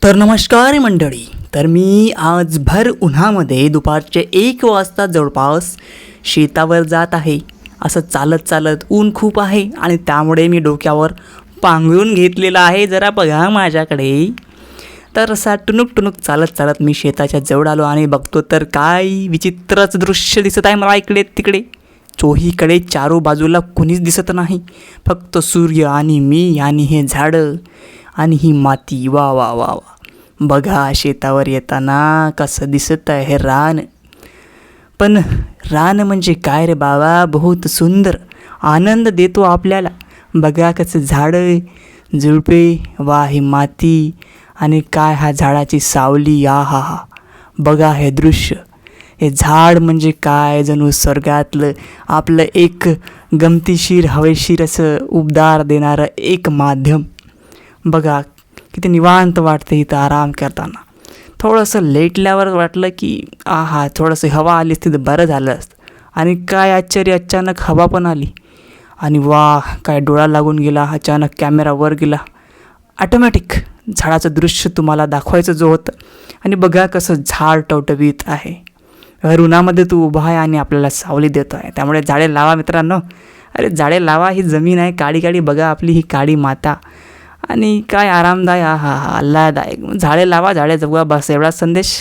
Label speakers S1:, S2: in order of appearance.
S1: तर नमस्कार मंडळी. तर मी आज भर उन्हामध्ये दुपारचे 1 वाजता जवळपास शेतावर जात आहे. असं चालत चालत ऊन खूप आहे आणि त्यामुळे मी डोक्यावर पांघरून घेतलेला आहे. जरा बघा माझ्याकडे. तर असा टुनुक टुनुक चालत चालत मी शेताच्या जवळ आलो आणि बघतो तर काय विचित्रच दृश्य दिसत आहे मला. इकडे तिकडे चोहीकडे चारो बाजूला कुणीच दिसत नाही. फक्त सूर्य आणि मी आणि हे झाडं आणि ही माती. वा वा वा वा. बघा शेतावर येताना कसं दिसत आहे हे रान. पण रान म्हणजे काय रे बाबा, बहुत सुंदर आनंद देतो आपल्याला. बघा कसं झाडं झुडपे, वा ही माती आणि काय हा झाडाची सावली. आ हा हा. बघा हे दृश्य. हे झाड म्हणजे काय, जणू स्वर्गातलं आपलं एक गमतीशीर हवेशीर असं उबदार देणारं एक माध्यम. बघा किती निवांत वाटतं इथं आराम करताना. थोडंसं लेटल्यावर वाटलं की आहा, थोडंसं हवा आली असती तर बरं झालं असतं. आणि काय आश्चर्य, अचानक हवा पण आली आणि वा काय डोळा लागून गेला. अचानक कॅमेरा वर गेला. ऑटोमॅटिक झाडाचं दृश्य तुम्हाला दाखवायचं जो होतं. आणि बघा कसं झाड टवटवीत आहे. उन्हामध्ये तू उभा आहे आणि आपल्याला सावली देतो आहे. त्यामुळे झाडे लावा मित्रांनो. अरे झाडे लावा. ही जमीन आहे काळी काळी, बघा आपली ही काळी माता. आणि काय आरामदायक, हा हा आल्हाददायक. झाडे लावा, झाडे जगवा, बस एवढा संदेश.